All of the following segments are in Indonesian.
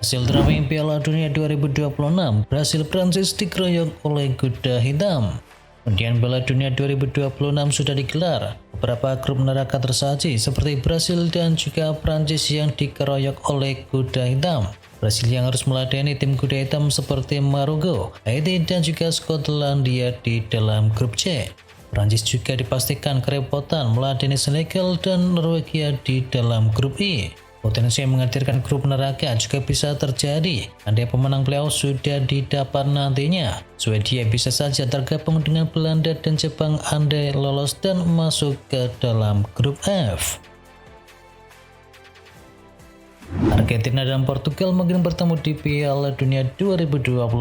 Hasil drawing Piala Dunia 2026, Brasil Prancis dikeroyok oleh kuda hitam. Undian Piala Dunia 2026 sudah digelar. Beberapa grup neraka tersaji seperti Brasil dan juga Prancis yang dikeroyok oleh kuda hitam. Brasil yang harus meladeni tim kuda hitam seperti Maroko, Haiti dan juga Skotlandia di dalam grup C. Prancis juga dipastikan kerepotan meladeni Senegal dan Norwegia di dalam grup E. Potensi yang menghadirkan grup neraka juga bisa terjadi andai pemenang playoff sudah didapat nantinya. Swedia bisa saja tergabung dengan Belanda dan Jepang andai lolos dan masuk ke dalam grup F. Argentina dan Portugal mungkin bertemu di Piala Dunia 2026.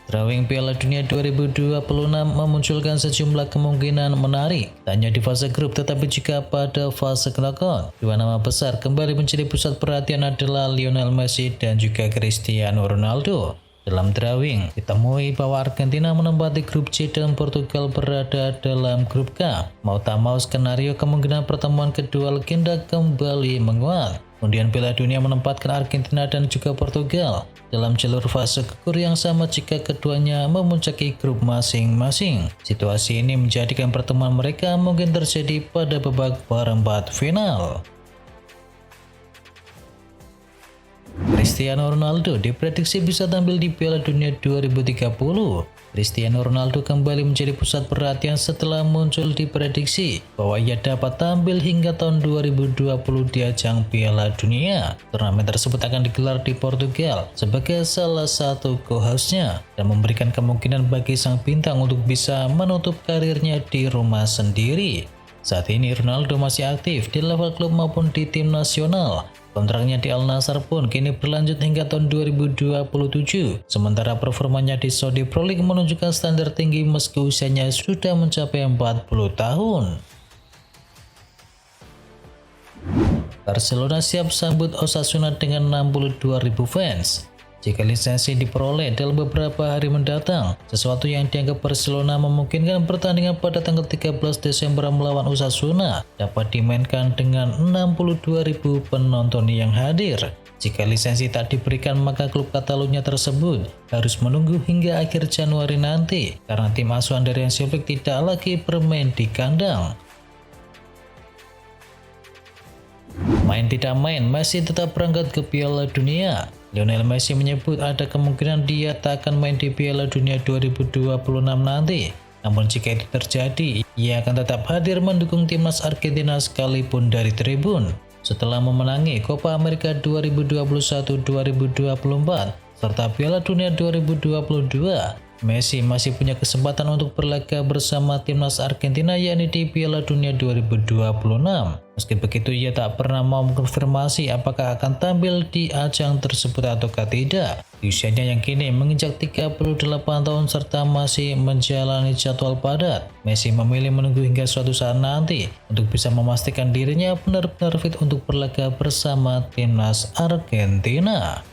Drawing Piala Dunia 2026 memunculkan sejumlah kemungkinan menarik, tak hanya di fase grup tetapi juga pada fase knockout. Dua nama besar kembali menjadi pusat perhatian adalah Lionel Messi dan juga Cristiano Ronaldo. Dalam drawing, ditemui bahwa Argentina menempati grup C dan Portugal berada dalam grup K. Mau tak mau skenario kemungkinan pertemuan kedua legenda kembali menguat. Kemudian Piala Dunia menempatkan Argentina dan juga Portugal dalam jalur fase gugur yang sama jika keduanya memuncaki grup masing-masing. Situasi ini menjadikan pertemuan mereka mungkin terjadi pada babak perempat final. Cristiano Ronaldo diprediksi bisa tampil di Piala Dunia 2030. Cristiano Ronaldo kembali menjadi pusat perhatian setelah muncul diprediksi bahwa ia dapat tampil hingga tahun 2020 di ajang Piala Dunia. Turnamen tersebut akan digelar di Portugal sebagai salah satu co-hostnya dan memberikan kemungkinan bagi sang bintang untuk bisa menutup karirnya di rumah sendiri. Saat ini Ronaldo masih aktif di level klub maupun di tim nasional. Kontraknya di Al Nassr pun kini berlanjut hingga tahun 2027. Sementara performanya di Saudi Pro League menunjukkan standar tinggi meski usianya sudah mencapai 40 tahun. Barcelona siap sambut Osasuna dengan 62.000 fans. Jika lisensi diperoleh dalam beberapa hari mendatang, sesuatu yang dianggap Barcelona memungkinkan pertandingan pada tanggal 13 Desember melawan Osasuna dapat dimainkan dengan 62.000 penonton yang hadir. Jika lisensi tak diberikan, maka klub Catalunya tersebut harus menunggu hingga akhir Januari nanti karena tim asuhan dari Hansi Flick tidak lagi bermain di kandang. Main tidak main, Messi tetap berangkat ke Piala Dunia. Lionel Messi menyebut ada kemungkinan dia tak akan main di Piala Dunia 2026 nanti. Namun jika itu terjadi, ia akan tetap hadir mendukung timnas Argentina sekalipun dari tribun. Setelah memenangi Copa America 2021-2024 serta Piala Dunia 2022, Messi masih punya kesempatan untuk berlaga bersama timnas Argentina yakni di Piala Dunia 2026. Meski begitu, ia tak pernah mau mengkonfirmasi apakah akan tampil di ajang tersebut ataukah tidak. Di usianya yang kini menginjak 38 tahun serta masih menjalani jadwal padat, Messi memilih menunggu hingga suatu saat nanti untuk bisa memastikan dirinya benar-benar fit untuk berlaga bersama timnas Argentina.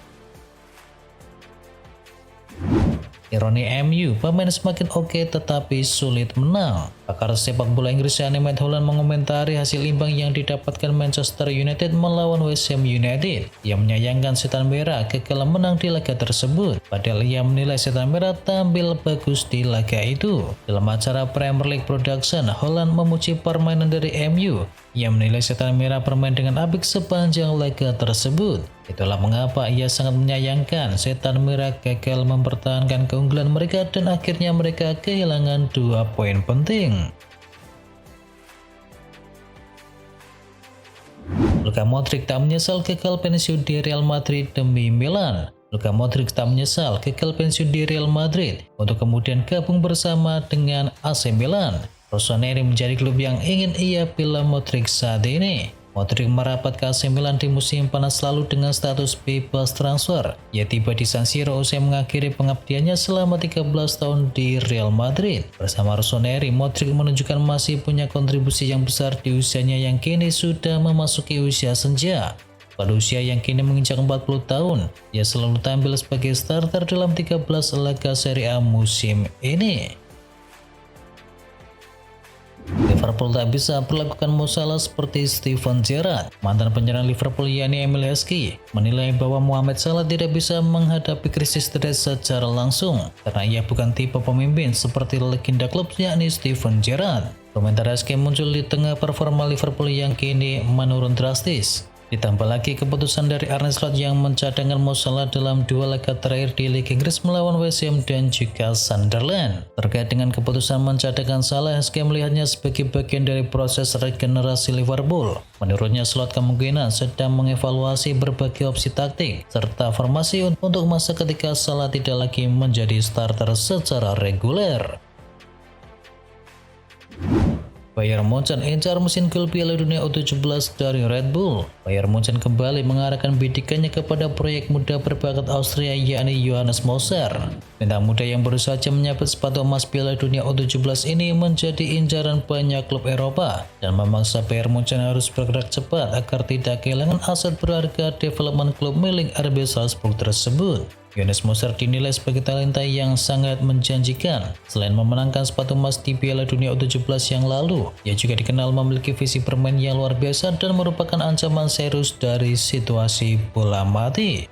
Ironi MU, pemain semakin oke tetapi sulit menang. Pakar sepak bola Inggris yakni Matt Holland mengomentari hasil imbang yang didapatkan Manchester United melawan West Ham United. Ia menyayangkan Setan Merah gagal menang di laga tersebut, padahal ia menilai Setan Merah tampil bagus di laga itu. Dalam acara Premier League Production, Holland memuji permainan dari MU. Ia menilai Setan Merah bermain dengan apik sepanjang laga tersebut. Itulah mengapa ia sangat menyayangkan Setan Merah gagal mempertahankan keunggulan mereka dan akhirnya mereka kehilangan 2 poin penting. Luka Modric tak menyesal gagal pensiun di Real Madrid demi Milan. Luka Modric tak menyesal gagal pensiun di Real Madrid untuk kemudian gabung bersama dengan AC Milan. Rossoneri menjadi klub yang ingin ia pilih Modric saat ini. Modric merapat ke AC Milan di musim panas lalu dengan status bebas transfer. Ia tiba di San Siro usai mengakhiri pengabdiannya selama 13 tahun di Real Madrid. Bersama Rossoneri, Modric menunjukkan masih punya kontribusi yang besar di usianya yang kini sudah memasuki usia senja. Pada usia yang kini menginjak 40 tahun, ia selalu tampil sebagai starter dalam 13 laga Serie A musim ini. Liverpool tak bisa perlakukan Mo Salah seperti Steven Gerrard. Mantan penyerang Liverpool yakni Emil Heskey menilai bahwa Mohamed Salah tidak bisa menghadapi krisis stres secara langsung karena ia bukan tipe pemimpin seperti legenda klub yakni Steven Gerrard. Komentar Heskey muncul di tengah performa Liverpool yang kini menurun drastis. Ditambah lagi keputusan dari Arne Slot yang mencadangkan Mo Salah dalam dua laga terakhir di Liga Inggris melawan West Ham dan juga Sunderland. Terkait dengan keputusan mencadangkan Salah, Heskey melihatnya sebagai bagian dari proses regenerasi Liverpool. Menurutnya Slot kemungkinan sedang mengevaluasi berbagai opsi taktik serta formasi untuk masa ketika Salah tidak lagi menjadi starter secara reguler. Bayern Munchen incar mesin gol Piala Dunia U17 dari Red Bull. Bayern Munchen kembali mengarahkan bidikannya kepada proyek muda berbakat Austria yakni Johannes Moser. Bintang muda yang baru saja menyabet sepatu emas Piala Dunia U17 ini menjadi incaran banyak klub Eropa dan memaksa Bayern Munchen harus bergerak cepat agar tidak kehilangan aset berharga development klub milik RB Salzburg tersebut. Johannes Moser dinilai sebagai talenta yang sangat menjanjikan. Selain memenangkan sepatu emas di Piala Dunia U17 yang lalu, ia juga dikenal memiliki visi bermain yang luar biasa dan merupakan ancaman serius dari situasi bola mati.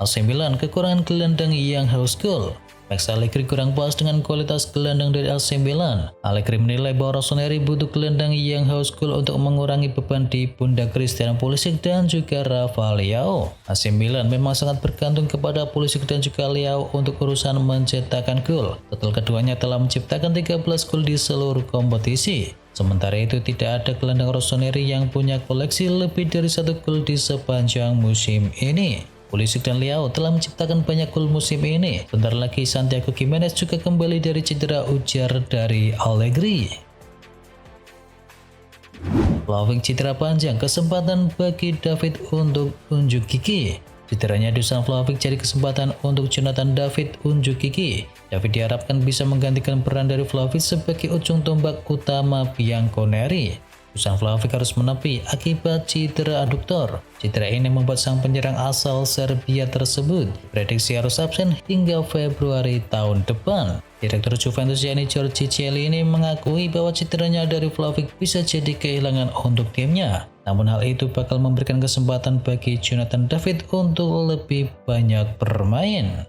AC Milan kekurangan gelandang yang haus gol. Max Allegri kurang puas dengan kualitas gelandang dari AC Milan. Allegri menilai bahwa Rossoneri butuh gelandang yang haus gol untuk mengurangi beban di pundak Christian Pulisic dan juga Rafa Leao. AC Milan memang sangat bergantung kepada Pulisic dan juga Leao untuk urusan mencetakkan gol. Total keduanya telah menciptakan 13 gol di seluruh kompetisi. Sementara itu tidak ada gelandang Rossoneri yang punya koleksi lebih dari 1 gol di sepanjang musim ini. Pulisic dan Leao telah menciptakan banyak gol musim ini. Bentar lagi Santiago Gimenez juga kembali dari cedera, ujar dari Allegri. Vlahovic cedera panjang, kesempatan bagi David untuk unjuk gigi. Cederanya Dusan Vlahovic jadi kesempatan untuk Jonathan David unjuk gigi. David diharapkan bisa menggantikan peran dari Vlahovic sebagai ujung tombak utama Bianconeri. Dusan Vlahovic harus menepi akibat cedera aduktor. Cedera ini membuat sang penyerang asal Serbia tersebut prediksi harus absen hingga Februari tahun depan. Direktur Juventus yakni Giorgio Chiellini mengakui bahwa cederanya dari Vlahovic bisa jadi kehilangan untuk timnya. Namun hal itu bakal memberikan kesempatan bagi Jonathan David untuk lebih banyak bermain.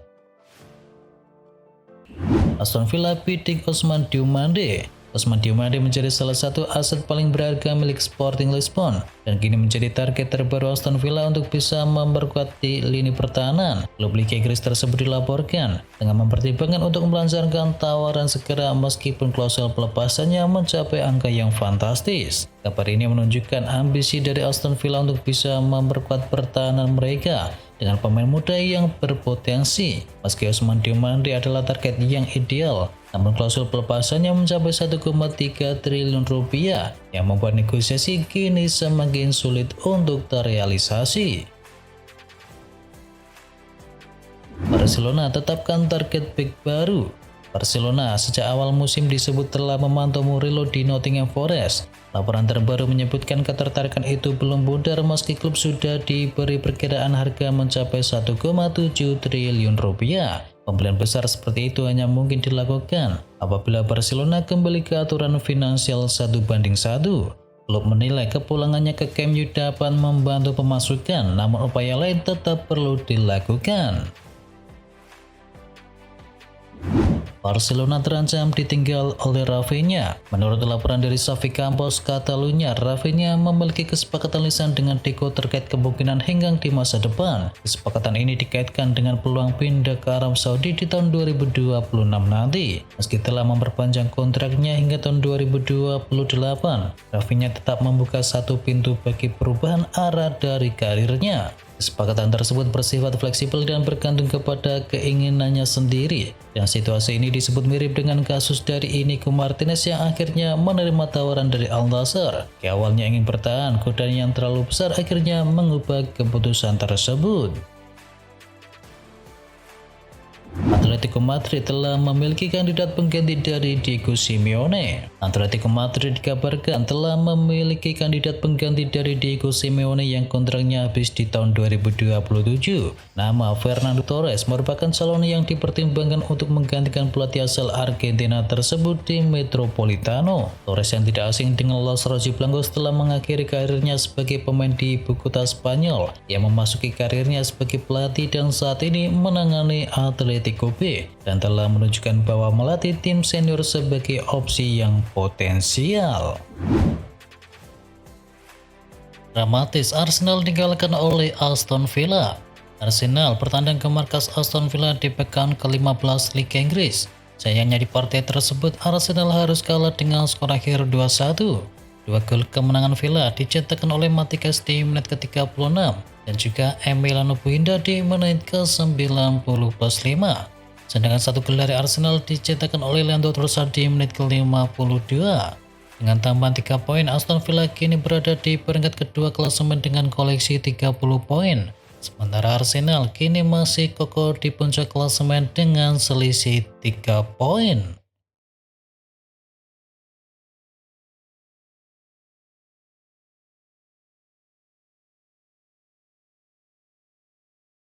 Aston Villa bidik Ousmane Diomande. Ousmane Diomande menjadi salah satu aset paling berharga milik Sporting Lisbon dan kini menjadi target terbaru Aston Villa untuk bisa memperkuat di lini pertahanan. Klub Liga Inggris tersebut dilaporkan dengan mempertimbangkan untuk melancarkan tawaran segera meskipun klausul pelepasannya mencapai angka yang fantastis. Kabar ini menunjukkan ambisi dari Aston Villa untuk bisa memperkuat pertahanan mereka dengan pemain muda yang berpotensi. Meski Ousmane Diomande adalah target yang ideal, namun klausul pelepasannya mencapai 1,3 triliun rupiah yang membuat negosiasi kini semakin sulit untuk terrealisasi. Barcelona tetapkan target bek baru. Barcelona sejak awal musim disebut telah memantau Murillo di Nottingham Forest. Laporan terbaru menyebutkan ketertarikan itu belum pudar meski klub sudah diberi perkiraan harga mencapai 1,7 triliun rupiah. Pembelian besar seperti itu hanya mungkin dilakukan apabila Barcelona kembali ke aturan finansial 1:1. Klub menilai kepulangannya ke Camp Nou dapat membantu pemasukan, namun upaya lain tetap perlu dilakukan. Barcelona terancam ditinggal oleh Rafinha. Menurut laporan dari Xavi Campos Catalunya, Rafinha memiliki kesepakatan lisan dengan Deco terkait kemungkinan henggang di masa depan. Kesepakatan ini dikaitkan dengan peluang pindah ke Arab Saudi di tahun 2026 nanti. Meski telah memperpanjang kontraknya hingga tahun 2028, Rafinha tetap membuka satu pintu bagi perubahan arah dari karirnya. Kesepakatan tersebut bersifat fleksibel dan bergantung kepada keinginannya sendiri. Dan situasi ini disebut mirip dengan kasus dari Inigo Martinez yang akhirnya menerima tawaran dari Al Nassr. Awalnya ingin bertahan, godaan yang terlalu besar akhirnya mengubah keputusan tersebut. Atlet Atletico Madrid telah memiliki kandidat pengganti dari Diego Simeone. Atletico Madrid dikabarkan telah memiliki kandidat pengganti dari Diego Simeone yang kontraknya habis di tahun 2027. Nama Fernando Torres merupakan calon yang dipertimbangkan untuk menggantikan pelatih asal Argentina tersebut di Metropolitano. Torres yang tidak asing dengan Los Rojiblancos telah mengakhiri karirnya sebagai pemain di ibu kota Spanyol yang memasuki karirnya sebagai pelatih dan saat ini menangani Atletico B dan telah menunjukkan bahwa melatih tim senior sebagai opsi yang potensial. Dramatis, Arsenal dikalahkan oleh Aston Villa. Arsenal bertandang ke markas Aston Villa di pekan ke-15 Liga Inggris. Sayangnya di partai tersebut Arsenal harus kalah dengan skor akhir 2-1. Dua gol kemenangan Villa dicetakkan oleh Matikas di menit ke-36 dan juga Emiliano Buendia di menit ke-90+5. Sedangkan satu gol dari Arsenal dicetakkan oleh Leandro Trossard di menit ke-52. Dengan tambahan 3 poin, Aston Villa kini berada di peringkat kedua klasemen dengan koleksi 30 poin. Sementara Arsenal kini masih kokoh di puncak klasemen dengan selisih 3 poin.